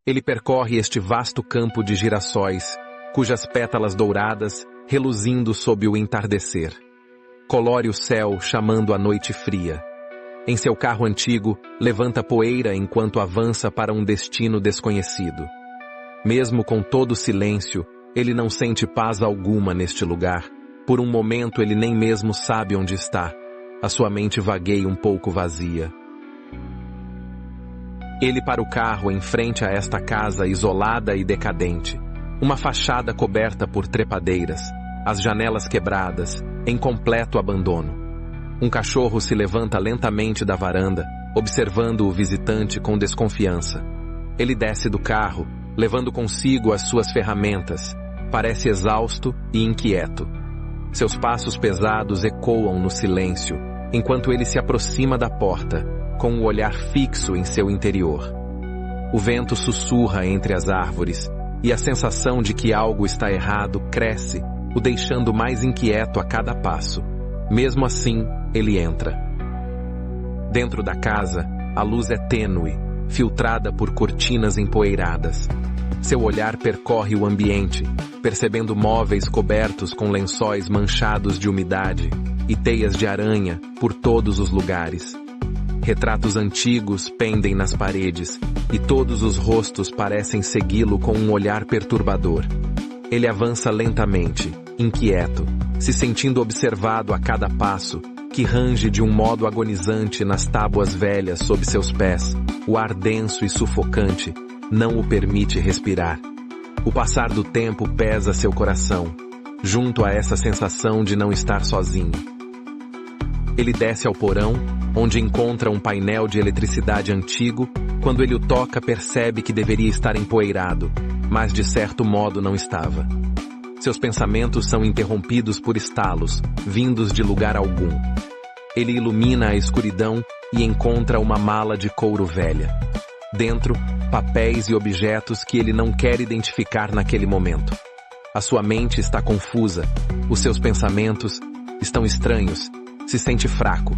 Ele percorre este vasto campo de girassóis, cujas pétalas douradas reluzindo sob o entardecer. Colore o céu chamando a noite fria. Em seu carro antigo, levanta poeira enquanto avança para um destino desconhecido. Mesmo com todo o silêncio, ele não sente paz alguma neste lugar. Por um momento ele nem mesmo sabe onde está. A sua mente vagueia um pouco vazia. Ele para o carro em frente a esta casa isolada e decadente. Uma fachada coberta por trepadeiras, as janelas quebradas, em completo abandono. Um cachorro se levanta lentamente da varanda, observando o visitante com desconfiança. Ele desce do carro, levando consigo as suas ferramentas. Parece exausto e inquieto. Seus passos pesados ecoam no silêncio, enquanto ele se aproxima da porta, com o olhar fixo em seu interior. O vento sussurra entre as árvores, e a sensação de que algo está errado cresce, o deixando mais inquieto a cada passo. Mesmo assim, ele entra. Dentro da casa, a luz é tênue, filtrada por cortinas empoeiradas. Seu olhar percorre o ambiente, percebendo móveis cobertos com lençóis manchados de umidade e teias de aranha por todos os lugares. Retratos antigos pendem nas paredes e todos os rostos parecem segui-lo com um olhar perturbador. Ele avança lentamente, inquieto, se sentindo observado a cada passo, que range de um modo agonizante nas tábuas velhas sob seus pés. O ar denso e sufocante não o permite respirar. O passar do tempo pesa seu coração, junto a essa sensação de não estar sozinho. Ele desce ao porão, onde encontra um painel de eletricidade antigo. Quando ele o toca, percebe que deveria estar empoeirado, mas de certo modo não estava. Seus pensamentos são interrompidos por estalos, vindos de lugar algum. Ele ilumina a escuridão e encontra uma mala de couro velha. Dentro, papéis e objetos que ele não quer identificar naquele momento. A sua mente está confusa, os seus pensamentos estão estranhos, se sente fraco,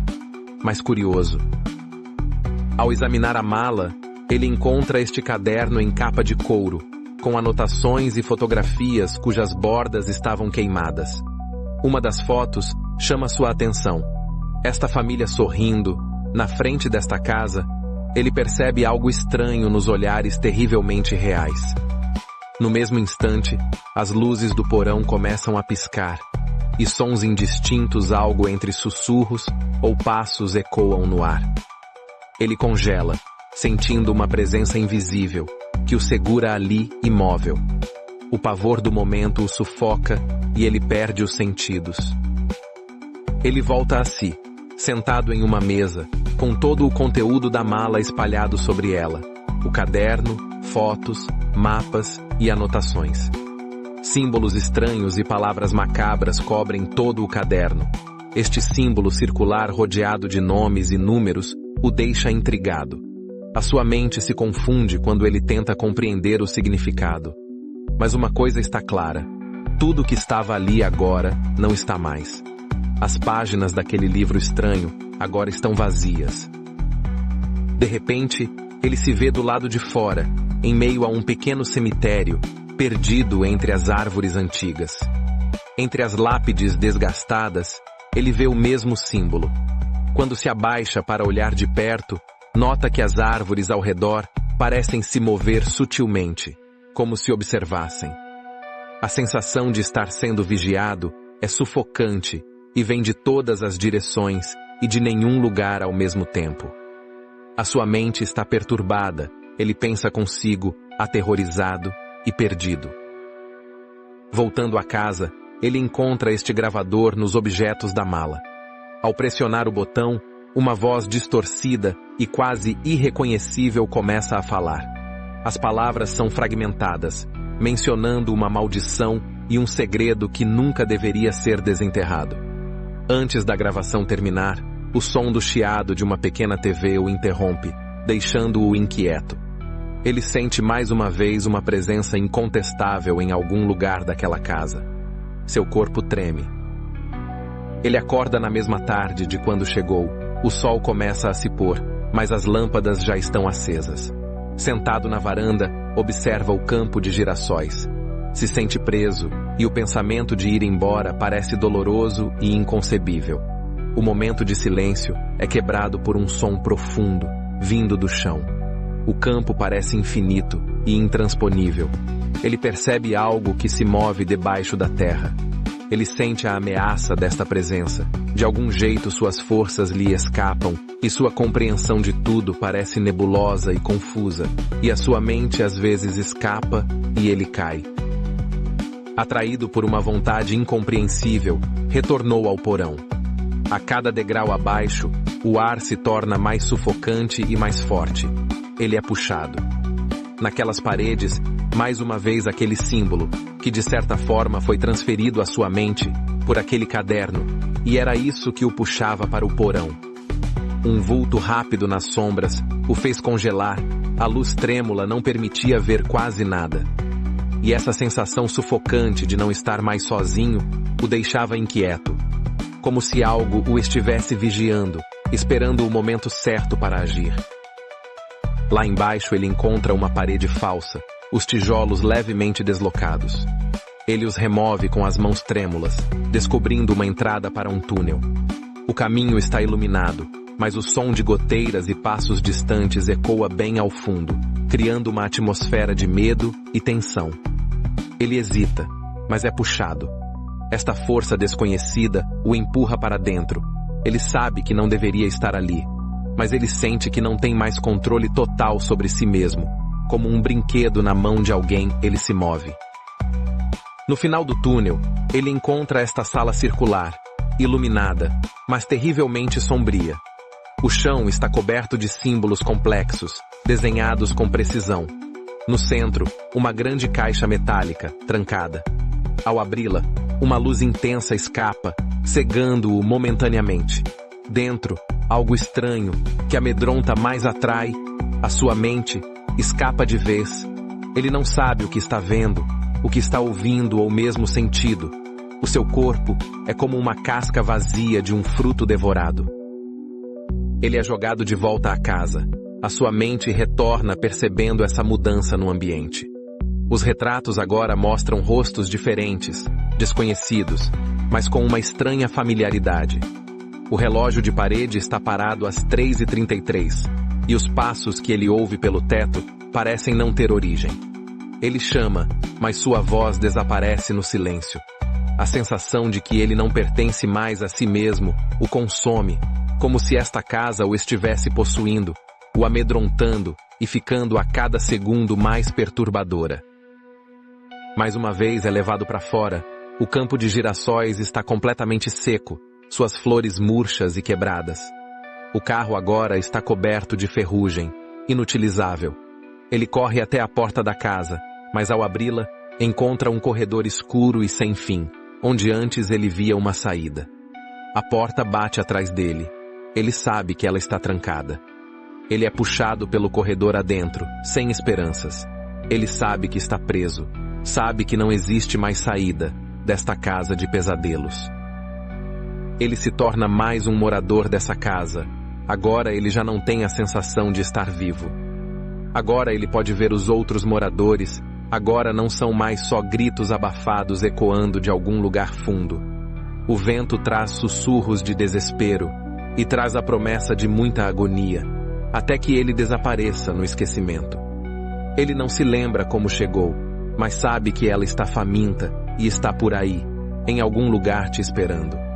mas curioso. Ao examinar a mala, ele encontra este caderno em capa de couro, com anotações e fotografias cujas bordas estavam queimadas. Uma das fotos chama sua atenção. Esta família sorrindo, na frente desta casa, ele percebe algo estranho nos olhares terrivelmente reais. No mesmo instante, as luzes do porão começam a piscar, e sons indistintos, algo entre sussurros ou passos, ecoam no ar. Ele congela, sentindo uma presença invisível, que o segura ali imóvel. O pavor do momento o sufoca e ele perde os sentidos. Ele volta a si, sentado em uma mesa, com todo o conteúdo da mala espalhado sobre ela. O caderno, fotos, mapas e anotações. Símbolos estranhos e palavras macabras cobrem todo o caderno. Este símbolo circular rodeado de nomes e números o deixa intrigado. A sua mente se confunde quando ele tenta compreender o significado. Mas uma coisa está clara: tudo que estava ali agora não está mais. As páginas daquele livro estranho agora estão vazias. De repente, ele se vê do lado de fora, em meio a um pequeno cemitério, perdido entre as árvores antigas. Entre as lápides desgastadas, ele vê o mesmo símbolo. Quando se abaixa para olhar de perto, nota que as árvores ao redor parecem se mover sutilmente, como se observassem. A sensação de estar sendo vigiado é sufocante e vem de todas as direções e de nenhum lugar ao mesmo tempo. A sua mente está perturbada, ele pensa consigo, aterrorizado e perdido. Voltando à casa, ele encontra este gravador nos objetos da mala. Ao pressionar o botão, uma voz distorcida e quase irreconhecível começa a falar. As palavras são fragmentadas, mencionando uma maldição e um segredo que nunca deveria ser desenterrado. Antes da gravação terminar, o som do chiado de uma pequena TV o interrompe, deixando-o inquieto. Ele sente mais uma vez uma presença incontestável em algum lugar daquela casa. Seu corpo treme. Ele acorda na mesma tarde de quando chegou. O sol começa a se pôr, mas as lâmpadas já estão acesas. Sentado na varanda, observa o campo de girassóis. Se sente preso, e o pensamento de ir embora parece doloroso e inconcebível. O momento de silêncio é quebrado por um som profundo, vindo do chão. O campo parece infinito e intransponível. Ele percebe algo que se move debaixo da terra. Ele sente a ameaça desta presença. De algum jeito suas forças lhe escapam e sua compreensão de tudo parece nebulosa e confusa, e a sua mente às vezes escapa e ele cai. Atraído por uma vontade incompreensível, retornou ao porão. A cada degrau abaixo, o ar se torna mais sufocante e mais forte. Ele é puxado. Naquelas paredes, mais uma vez aquele símbolo, que de certa forma foi transferido à sua mente por aquele caderno, e era isso que o puxava para o porão. Um vulto rápido nas sombras o fez congelar, a luz trêmula não permitia ver quase nada. E essa sensação sufocante de não estar mais sozinho o deixava inquieto, como se algo o estivesse vigiando, esperando o momento certo para agir. Lá embaixo ele encontra uma parede falsa, os tijolos levemente deslocados. Ele os remove com as mãos trêmulas, descobrindo uma entrada para um túnel. O caminho está iluminado, mas o som de goteiras e passos distantes ecoa bem ao fundo, criando uma atmosfera de medo e tensão. Ele hesita, mas é puxado. Esta força desconhecida o empurra para dentro. Ele sabe que não deveria estar ali, mas ele sente que não tem mais controle total sobre si mesmo. Como um brinquedo na mão de alguém, ele se move. No final do túnel, ele encontra esta sala circular, iluminada, mas terrivelmente sombria. O chão está coberto de símbolos complexos, desenhados com precisão. No centro, uma grande caixa metálica, trancada. Ao abri-la, uma luz intensa escapa, cegando-o momentaneamente. Dentro, algo estranho, que amedronta mais atrai, a sua mente escapa de vez. Ele não sabe o que está vendo, o que está ouvindo ou mesmo sentido. O seu corpo é como uma casca vazia de um fruto devorado. Ele é jogado de volta à casa. A sua mente retorna percebendo essa mudança no ambiente. Os retratos agora mostram rostos diferentes, desconhecidos, mas com uma estranha familiaridade. O relógio de parede está parado às 3h33, e os passos que ele ouve pelo teto parecem não ter origem. Ele chama, mas sua voz desaparece no silêncio. A sensação de que ele não pertence mais a si mesmo o consome, como se esta casa o estivesse possuindo, o amedrontando e ficando a cada segundo mais perturbadora. Mais uma vez é levado para fora. O campo de girassóis está completamente seco, suas flores murchas e quebradas. O carro agora está coberto de ferrugem, inutilizável. Ele corre até a porta da casa, mas ao abri-la, encontra um corredor escuro e sem fim, onde antes ele via uma saída. A porta bate atrás dele. Ele sabe que ela está trancada. Ele é puxado pelo corredor adentro, sem esperanças. Ele sabe que está preso. Sabe que não existe mais saída desta casa de pesadelos. Ele se torna mais um morador dessa casa. Agora ele já não tem a sensação de estar vivo. Agora ele pode ver os outros moradores. Agora não são mais só gritos abafados ecoando de algum lugar fundo. O vento traz sussurros de desespero e traz a promessa de muita agonia, até que ele desapareça no esquecimento. Ele não se lembra como chegou, mas sabe que ela está faminta e está por aí, em algum lugar te esperando.